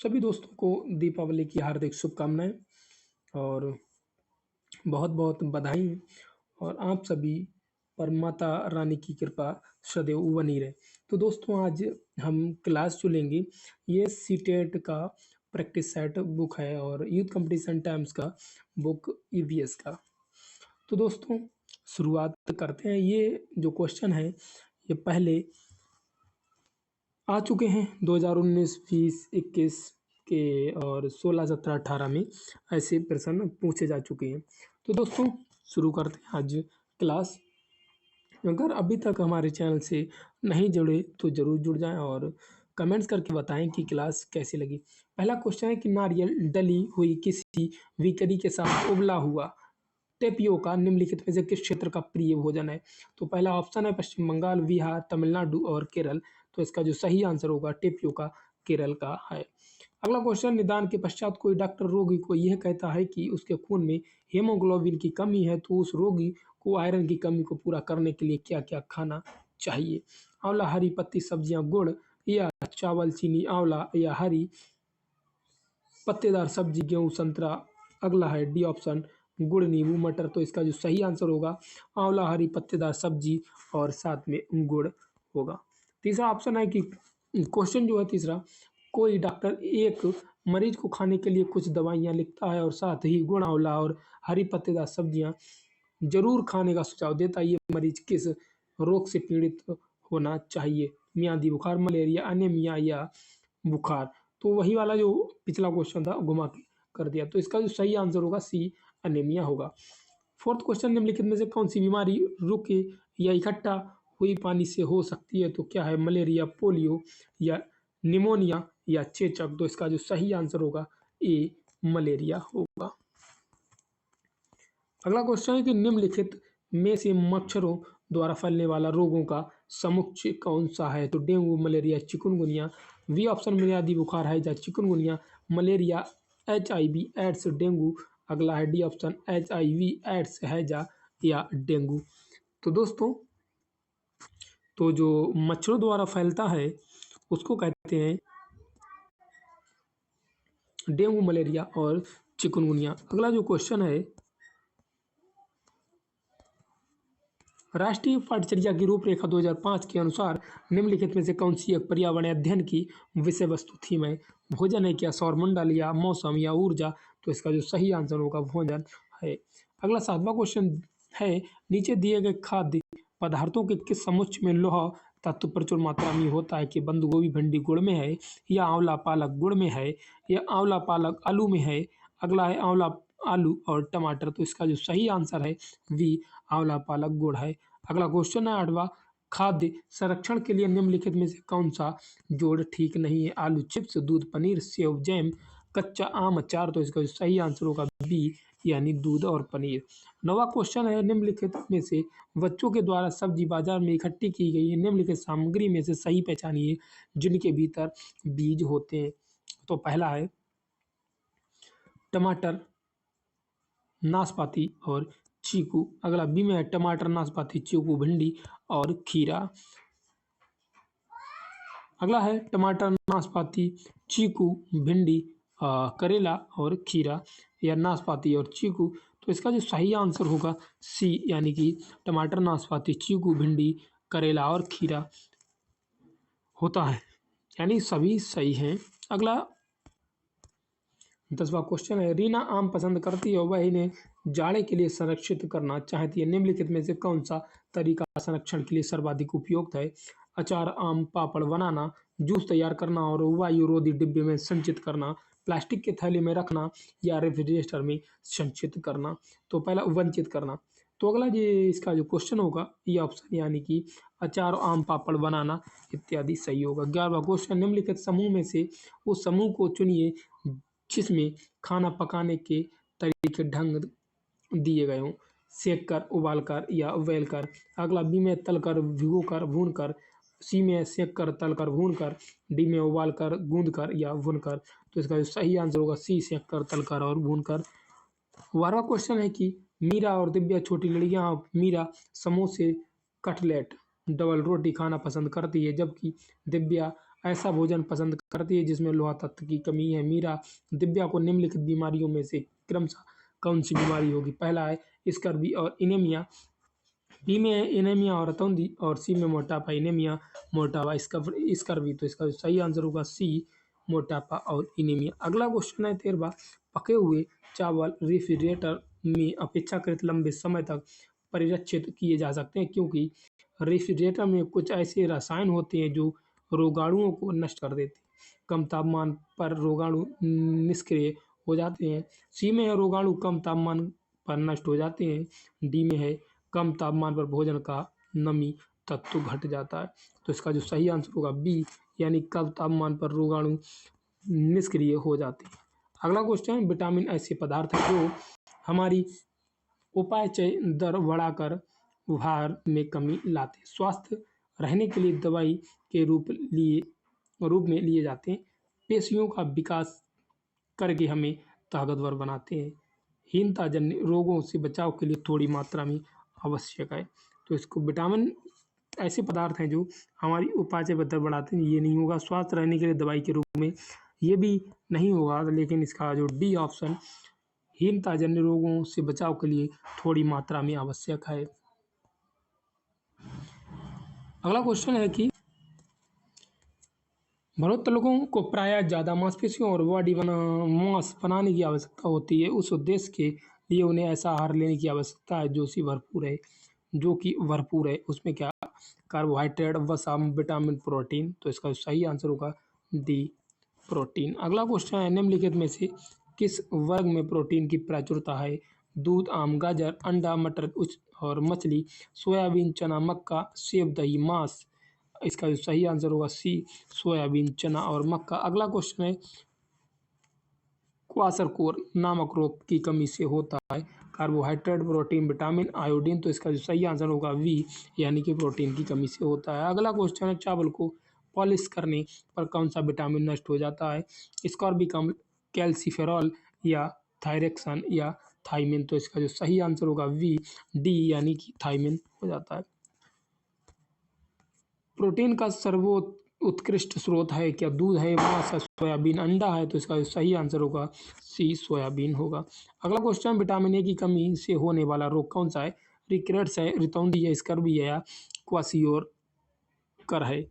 सभी दोस्तों को दीपावली की हार्दिक शुभकामनाएँ और बहुत-बहुत बधाई और आप सभी पर माता रानी की कृपा सदैव बनी रहे। तो दोस्तों आज हम क्लास जो लेंगे ये सीटेट का प्रैक्टिस सेट बुक है और यूथ कंपटीशन टाइम्स का बुक ईवीएस का। तो दोस्तों शुरुआत करते हैं। ये जो क्वेश्चन है ये पहले आ चुके हैं 2019, 20, 21 के और 16, 17, 18 में ऐसे प्रश्न पूछे जा चुके हैं। तो दोस्तों शुरू करते हैं आज क्लास। अगर अभी तक हमारे चैनल से नहीं जुड़े तो ज़रूर जुड़ जाएं और कमेंट्स करके बताएं कि क्लास कैसी लगी। पहला क्वेश्चन है कि नारियल डली हुई किसी विकरी के साथ उबला हुआ टेपियोका निम्नलिखित में से किस क्षेत्र का प्रिय भोजन है? तो पहला ऑप्शन है पश्चिम बंगाल, बिहार, तमिलनाडु और केरल। तो इसका जो सही आंसर होगा टेपियोका केरल का है। अगला क्वेश्चन, निदान के पश्चात कोई डॉक्टर रोगी को यह कहता है कि उसके खून में हीमोग्लोबिन की कमी है, तो उस रोगी को आयरन की कमी को पूरा करने के लिए क्या क्या खाना चाहिए? आंवला, हरी पत्ती सब्जियां, गुड़ या चावल, चीनी, आंवला या हरी पत्तेदार सब्जी, गेहूं, संतरा। अगला है डी ऑप्शन, गुड़, नींबू, मटर। तो इसका जो सही आंसर होगा आंवला, हरी पत्तेदार सब्जी और साथ में गुड़ होगा। तीसरा ऑप्शन है कि क्वेश्चन जो है तीसरा, कोई डॉक्टर एक मरीज को खाने के लिए कुछ दवाइयाँ लिखता है और साथ ही गुड़, आंवला और हरी पत्तेदार सब्जियां जरूर खाने का सुझाव देता है। ये मरीज किस रोग से पीड़ित होना चाहिए? मियादी बुखार, मलेरिया, अनेमिया या बुखार। तो वही वाला जो पिछला क्वेश्चन था घुमा के कर दिया। तो इसका जो सही आंसर होगा सी अनेमिया होगा। फोर्थ क्वेश्चन, निम्नलिखित में से कौन सी बीमारी रुके या इकट्ठा हुई पानी से हो सकती है? तो क्या है मलेरिया, पोलियो या निमोनिया या चेचक। तो इसका जो सही आंसर होगा ए मलेरिया होगा। अगला क्वेश्चन है कि निम्नलिखित में से मच्छरों द्वारा फैलने वाला रोगों का समुच्चय कौन सा है? तो dengue, malaria, chikungunya. B option, मियादी बुखार, हैजा, chikungunya, malaria, HIV AIDS, dengue. अगला है डी ऑप्शन, HIV एड्स, हैजा या डेंगू। तो दोस्तों तो जो मच्छरों द्वारा फैलता है उसको कहते हैं डेंगू, मलेरिया और चिकुनगुनिया। अगला जो क्वेश्चन है, राष्ट्रीय पाठचर्या की रूपरेखा 2005 के अनुसार निम्नलिखित में से कौन सी एक पर्यावरण अध्ययन की विषय वस्तु थीम है? भोजन है क्या, सौरमंडल या मौसम या ऊर्जा। तो इसका जो सही आंसर होगा भोजन है। अगला 7वां क्वेश्चन है, नीचे दिए गए खाद्य पदार्थों के किस समुच्चय में लोहा तत्व प्रचुर मात्रा में होता है? कि बंद गोभी भिंडी गुड़ में है, या आंवला पालक गुड़ में है, या आंवला पालक आलू में है। अगला है आंवला आलू और टमाटर। तो इसका जो सही आंसर है वी आंवला पालक गुड़ है। अगला क्वेश्चन है 8वां, खाद्य संरक्षण के लिए निम्नलिखित में से कौन सा जोड़ ठीक नहीं है? आलू चिप्स, दूध, पनीर, सेव, जैम, कच्चा आम, अचार। तो इसका जो सही आंसर होगा बी यानी दूध और पनीर। 9वां क्वेश्चन है, निम्नलिखित में से बच्चों के द्वारा सब्जी बाजार में इकट्ठी की गई है निम्नलिखित सामग्री में से सही पहचानिए जिनके भीतर बीज होते हैं। तो पहला है टमाटर, नाशपाती और चीकू। अगला बी में है टमाटर, नाशपाती, चीकू, भिंडी और खीरा। अगला है टमाटर, नाशपाती, चीकू, भिंडी, करेला और खीरा, या नाशपाती और चीकू। तो इसका जो सही आंसर होगा सी यानी कि टमाटर, नाशपाती, चीकू, भिंडी, करेला और खीरा होता है, यानी सभी सही हैं। अगला 10वां क्वेश्चन है, रीना आम पसंद करती है और वह इन्हें जाड़े के लिए संरक्षित करना चाहती है निम्नलिखित में से कौन सा तरीका संरक्षण के लिए सर्वाधिक उपयुक्त है? अचार, आम पापड़ बनाना, जूस तैयार करना और वायुरोधी डिब्बे में संचित करना, प्लास्टिक के थैले में रखना या रेफ्रिजरेटर में संचित करना। तो पहला वंचित करना। तो अगला ये इसका जो क्वेश्चन होगा ये ऑप्शन यानी कि अचार, आम पापड़ बनाना इत्यादि सही होगा। 11वां क्वेश्चन, निम्नलिखित समूह में से उस समूह को चुनिए जिसमें खाना पकाने के तरीके ढंग दिए गए हों, सेक कर, उबाल कर या उबल कर। अगला बी में तल कर, भिगो कर, भून कर। सी में सेक कर, तल कर, भून कर। डी में उबाल कर, गूंद कर या भून कर। तो इसका जो सही आंसर होगा सी सेक कर, तल कर और भून कर। 12वां क्वेश्चन है कि मीरा और दिव्या छोटी लड़कियां, मीरा समोसे, कटलेट, डबल रोटी खाना पसंद करती है जबकि दिव्या ऐसा भोजन पसंद करती है जिसमें लोहा तत्व की कमी है। मीरा दिव्या को निम्नलिखित बीमारियों में से क्रमशः कौन सी बीमारी होगी? पहला है स्कर्वी और एनीमिया, बी में एनीमिया और रतौंधी, और सी में मोटापा, एनीमिया, मोटापा, स्कर्वी। तो इसका सही आंसर होगा सी, मोटापा और एनीमिया। अगला क्वेश्चन है 13वां, पके हुए चावल रेफ्रिजरेटर में अपेक्षाकृत लंबे समय तक परिरक्षित किए जा सकते हैं क्योंकि रेफ्रिजरेटर में कुछ ऐसे रसायन होते हैं जो रोगाणुओं को नष्ट कर देते हैं। कम तापमान पर रोगाणु निष्क्रिय हो जाते हैं। सी में है रोगाणु कम तापमान पर नष्ट हो जाते हैं। डी में है कम तापमान पर भोजन का नमी तत्व घट जाता है। तो इसका जो सही आंसर होगा बी, यानी कम तापमान पर रोगाणु निष्क्रिय हो जाते हैं। अगला क्वेश्चन, विटामिन ऐसे पदार्थ है जो हमारी उपापचय दर बढ़ाकर भार में कमी लाते हैं। स्वस्थ रहने के लिए दवाई के रूप में लिए जाते हैं। पेशियों का विकास करके हमें ताकतवर बनाते हैं। हीनताजन्य रोगों से बचाव के लिए थोड़ी मात्रा में आवश्यक है। तो इसको विटामिन ऐसे पदार्थ हैं जो हमारी उपापचय दर बढ़ाते हैं, ये नहीं होगा। स्वस्थ रहने के लिए दवाई के रूप में, ये भी नहीं होगा। लेकिन इसका जो डी ऑप्शन, हीनताजन्य रोगों से बचाव के लिए थोड़ी मात्रा में आवश्यक है। अगला क्वेश्चन है कि भारोत्तोलकों को प्रायः ज़्यादा मांसपेशियों और बॉडी मास बनाने की आवश्यकता होती है। उस उद्देश्य के लिए उन्हें ऐसा आहार लेने की आवश्यकता है जो कि भरपूर है। उसमें क्या? कार्बोहाइड्रेट, वसा, विटामिन, प्रोटीन। तो इसका सही आंसर होगा डी, प्रोटीन। अगला क्वेश्चन है, निम्नलिखित में से किस वर्ग में प्रोटीन की प्रचुरता है? दूध, आम, गाजर, अंडा, मटर और मछली, सोयाबीन, चना, मक्का, सेब, दही, मांस। इसका जो सही आंसर होगा सी, सोयाबीन, चना और मक्का। अगला क्वेश्चन है, क्वाशरकोर नामक रोग की कमी से होता है? Carbohydrate, protein, vitamin, iodine. तो इसका जो सही आंसर होगा वी, यानी कि प्रोटीन की कमी से होता है। अगला क्वेश्चन है, चावल को पॉलिश करने पर कौन सा विटामिन नष्ट हो जाता है? स्कॉर्बिक अम्ल, कैल्सिफेरॉल या थायरेक्सन या थाइमिन। तो इसका जो सही आंसर होगा वी, डी, यानी कि थाइमिन हो जाता है। प्रोटीन का सर्वोत्कृष्ट स्रोत है क्या? दूध है, मांस है, सोयाबीन, अंडा है। तो इसका सही आंसर होगा सी, सोयाबीन होगा। अगला क्वेश्चन, विटामिन ए की कमी से होने वाला रोग कौन सा है? रिकेट्स है, रितौंधी है, स्कर्वी है या क्वाशियोकर है।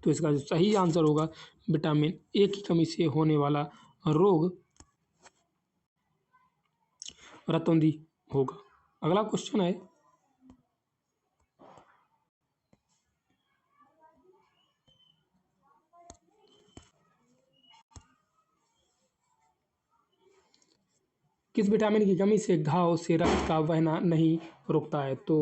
तो इसका जो सही आंसर होगा विटामिन ए की कमी से होने वाला रोग रतौंधी होगा। अगला क्वेश्चन है, किस विटामिन की कमी से घाव से रक्त का बहना नहीं रुकता है? तो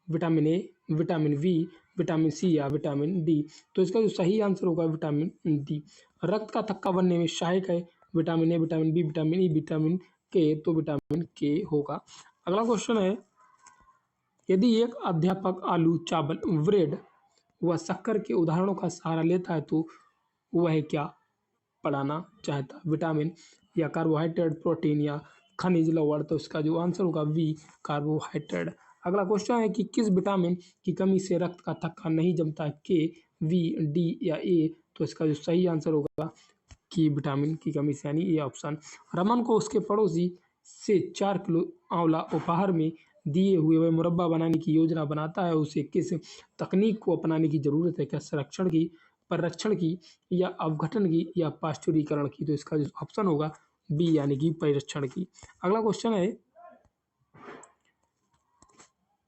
vitamin A, vitamin B, vitamin C या विटामिन डी। तो इसका जो सही आंसर होगा विटामिन डी। रक्त का थक्का बनने में सहायक है vitamin A, vitamin B, vitamin E, vitamin K. तो विटामिन के होगा। अगला क्वेश्चन है, यदि एक अध्यापक आलू, चावल, ब्रेड व शक्कर के उदाहरणों का सहारा लेता है तो वह क्या पढ़ाना चाहता है? विटामिन या कार्बोहाइड्रेट, प्रोटीन या खनिज लवण। तो इसका जो आंसर होगा वी, कार्बोहाइड्रेट। अगला क्वेश्चन है कि किस विटामिन की कमी से रक्त का थक्का नहीं जमता है? के, वी, डी या ए। तो इसका जो सही आंसर होगा कि विटामिन की कमी से, यानी ए ऑप्शन। रमन को उसके पड़ोसी से 4 किलो आंवला उपहार में दिए हुए वह मुरब्बा बनाने की योजना बनाता है। उसे किस तकनीक को अपनाने की जरूरत है? क्या संरक्षण की, परिरक्षण की या अपघटन की या पाश्चुरीकरण की? तो इसका जो ऑप्शन होगा बी, यानी कि परिरक्षण की। अगला क्वेश्चन है,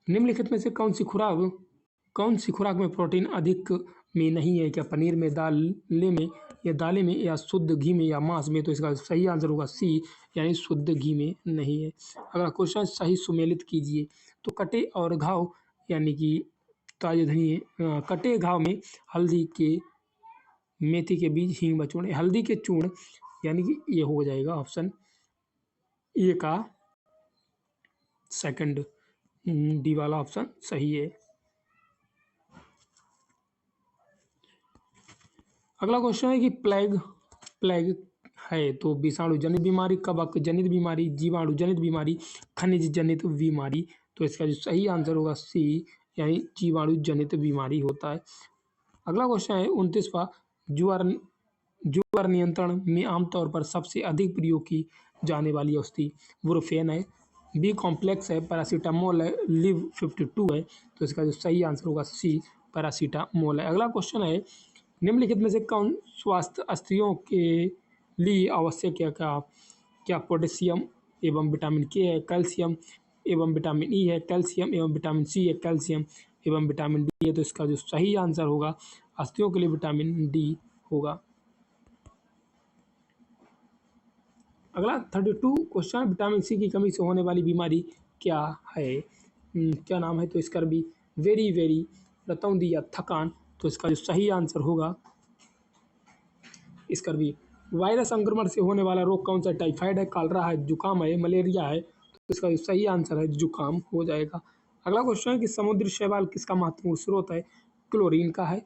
निम्नलिखित में से कौन सी खुराक में प्रोटीन अधिक में नहीं है? क्या पनीर में, दालें में या शुद्ध घी में या मांस में? तो इसका सही आंसर होगा सी, यानी शुद्ध घी में नहीं है। अगला क्वेश्चन, सही सुमेलित कीजिए। तो कटे और घाव, यानी कि ताजे धनिए, कटे घाव में हल्दी के, मेथी के बीज, हींग व चूर्ण। हल्दी के चूर्ण, यानी कि ये हो जाएगा ऑप्शन ए का सेकंड, डी वाला ऑप्शन सही है। अगला क्वेश्चन है कि प्लेग है तो विषाणु जनित बीमारी, कवक जनित बीमारी, जीवाणु जनित बीमारी, खनिज जनित बीमारी। तो इसका जो सही आंसर होगा सी, यानी जीवाणु जनित बीमारी होता है। अगला क्वेश्चन है 29वां, ज्वर ज्वर नियंत्रण में आमतौर पर सबसे अधिक प्रयोग की जाने वाली औषधि ब्रुफेन है, बी कॉम्प्लेक्स है, पैरासीटामोल है, लिव 52 है। तो इसका जो सही आंसर होगा सी पैरासीटामोल है। अगला क्वेश्चन है निम्नलिखित में से कौन स्वस्थ अस्थियों के लिए आवश्यक है? क्या क्या पोटेशियम एवं विटामिन के है, कैल्शियम एवं विटामिन ई है, कैल्शियम एवं विटामिन सी है, कैल्शियम एवं विटामिन डी है। तो इसका जो सही आंसर होगा अस्थियों के लिए विटामिन डी होगा। अगला 32 क्वेश्चन, विटामिन सी की कमी से होने वाली बीमारी क्या है? क्या नाम है? तो इसका भी वेरी वेरी रतौंधी या थकान। तो इसका जो सही आंसर होगा इसका भी वायरस संक्रमण से होने वाला रोग कौन सा? टाइफाइड है, कॉलरा है, जुकाम है, मलेरिया है। तो इसका जो सही आंसर है जुकाम हो जाएगा। अगला क्वेश्चन है कि समुद्री शैवाल किसका महत्वपूर्ण स्रोत है? क्लोरीन का है,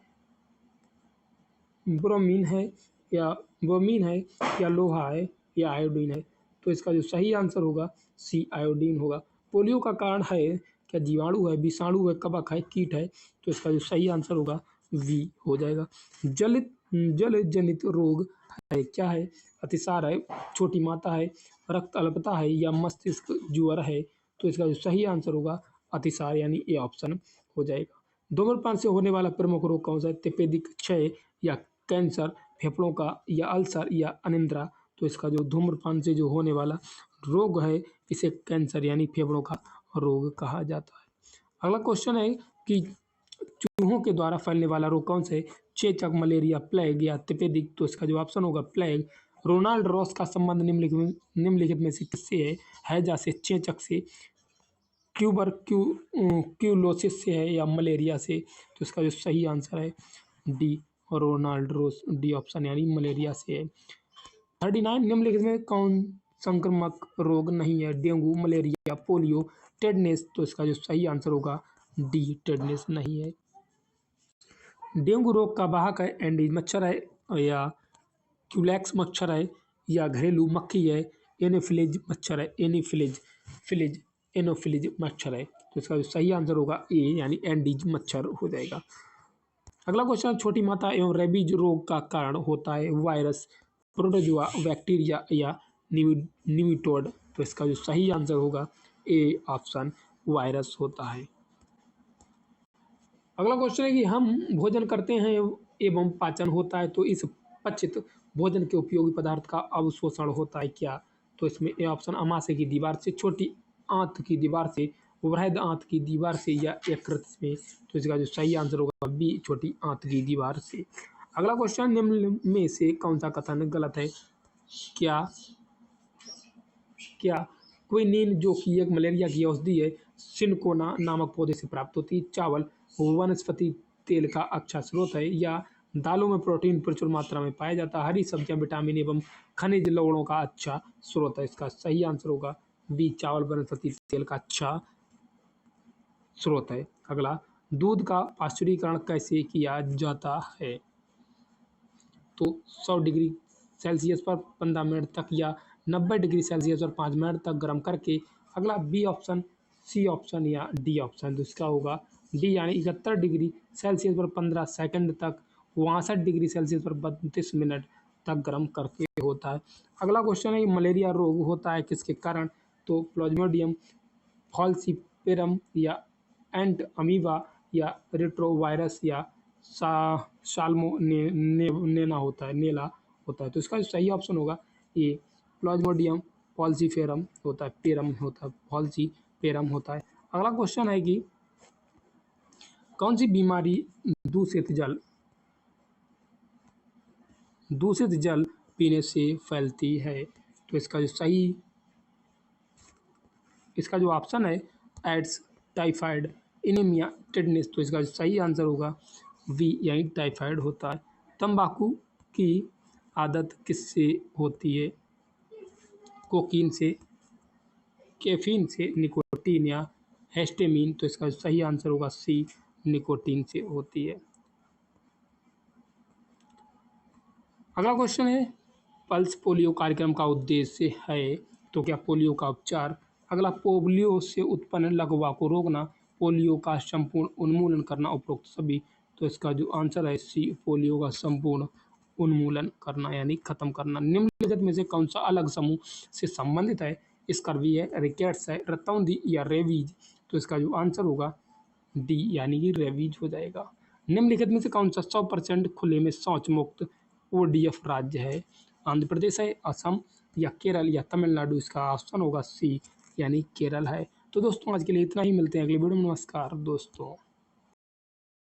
ब्रोमीन है या ब्रोमीन है या लोहा है या आयोडीन है। तो इसका जो सही आंसर होगा सी आयोडीन होगा। पोलियो का कारण है क्या? जीवाणु है, विषाणु है, कवक है, कीट है। तो इसका जो सही आंसर होगा वी हो जाएगा। जल जनित रोग है क्या है? अतिसार है, छोटी माता है, रक्त अल्पता है या मस्तिष्क ज्वर है। तो इसका जो सही आंसर होगा अतिसार यानी ए ऑप्शन हो जाएगा। धूम्रपान से होने वाला प्रमुख रोग कौन सा है? तपेदिक, क्षय या कैंसर, फेफड़ों का या अल्सर या अनिद्रा। तो इसका जो धूम्रपान से जो होने वाला रोग है इसे कैंसर यानी फेफड़ों का रोग कहा जाता है। अगला क्वेश्चन है कि चूहों के द्वारा फैलने वाला रोग कौन सा है? चेचक, मलेरिया, प्लेग या तपेदिक। तो इसका जो ऑप्शन होगा प्लेग। रोनाल्ड रॉस का संबंध निम्नलिखित में से किससे है? हैजा से, चेचक से, क्यूलोसिस से है या मलेरिया से। तो इसका जो सही आंसर है डी रोनाल्ड रोस, डी ऑप्शन यानी मलेरिया से है। 39 निम्नलिखित में कौन संक्रामक रोग नहीं है? Dengue, malaria, polio, tetanus. तो इसका जो सही आंसर होगा डी टेटनेस नहीं है। डेंगू रोग का वाहक है एंडीज मच्छर है या क्यूलैक्स मच्छर है या घरेलू मक्खी है, एनोफिलिज मच्छर है, एनोफिलिज मच्छर है। तो इसका जो सही आंसर होगा ए यानी एंडीज मच्छर हो जाएगा। अगला क्वेश्चन, छोटी माता एवं रेबीज रोग का कारण होता है वायरस, प्रोटोजुआ, बैक्टीरिया या निमिटोड। तो इसका जो सही आंसर होगा ए ऑप्शन वायरस होता है। अगला क्वेश्चन है कि हम भोजन करते हैं एवं पाचन होता है तो इस पचित भोजन के उपयोगी पदार्थ का अवशोषण होता है क्या? तो इसमें ए ऑप्शन अमाशय की दीवार से, छोटी आंत की दीवार से, वृहद आंत की दीवार से या यकृत में। तो इसका जो सही आंसर होगा बी छोटी आंत की दीवार से। अगला क्वेश्चन, निम्न में से कौन सा कथन गलत है? क्या क्या क्विनीन जो कि एक मलेरिया की औषधि है सिनकोना नामक पौधे से प्राप्त होती है? चावल वनस्पति तेल का अच्छा स्रोत है या दालों में प्रोटीन प्रचुर मात्रा में पाया जाता है? हरी सब्जियां विटामिन एवं खनिज लवणों का अच्छा स्रोत है। इसका सही आंसर होगा बी चावल वनस्पति तेल का अच्छा स्रोत है। अगला, दूध का पाश्चुरीकरण कैसे किया जाता है? तो 100 डिग्री सेल्सियस पर 15 मिनट तक या 90 डिग्री सेल्सियस पर 5 मिनट तक गर्म करके। अगला बी ऑप्शन, सी ऑप्शन या डी ऑप्शन। तो इसका होगा डी यानी 71 डिग्री सेल्सियस पर 15 सेकंड तक, 62 डिग्री सेल्सियस पर 32 मिनट तक गर्म करके होता है। अगला क्वेश्चन है मलेरिया रोग होता है किसके कारण? तो प्लाज्मोडियम फॉल्सीपेरम या एंट अमीबा या रेट्रोवायरस या नेला होता है। तो इसका सही ऑप्शन होगा ये प्लाज्मोडियम फॉल्सीफेरम होता है, पेरम होता है, फॉल्सीपेरम होता है। अगला क्वेश्चन है कि कौन सी बीमारी दूषित जल पीने से फैलती है? तो इसका जो ऑप्शन है एड्स, टाइफाइड, एनीमिया, टेटनेस। तो इसका सही आंसर होगा वी यानी टाइफाइड होता है। तंबाकू की आदत किससे होती है? कोकीन से, कैफीन से, निकोटीन या हिस्टामिन। तो इसका सही आंसर होगा सी निकोटीन से होती है। अगला क्वेश्चन है पल्स पोलियो कार्यक्रम का उद्देश्य है तो क्या पोलियो का उपचार? अगला, पोलियो से उत्पन्न लकवा को रोकना, पोलियो का संपूर्ण उन्मूलन करना, उपरोक्त सभी। तो इसका जो आंसर है सी, पोलियो का संपूर्ण उन्मूलन करना यानी खत्म करना। निम्नलिखित में से कौन सा अलग समूह से संबंधित है? स्कर्वी है, रिकेट्स है, रतौंधी या रेबीज? तो इसका जो आंसर होगा डी यानी कि रेबीज हो जाएगा। निम्नलिखित में से कौन सा 100% खुले में शौच मुक्त ओडीएफ राज्य है? आंध्र प्रदेश है, असम या केरल या तमिलनाडु? इसका ऑप्शन होगा सी यानी केरल है। तो दोस्तों आज के लिए इतना ही, मिलते हैं अगले वीडियो में। नमस्कार दोस्तों।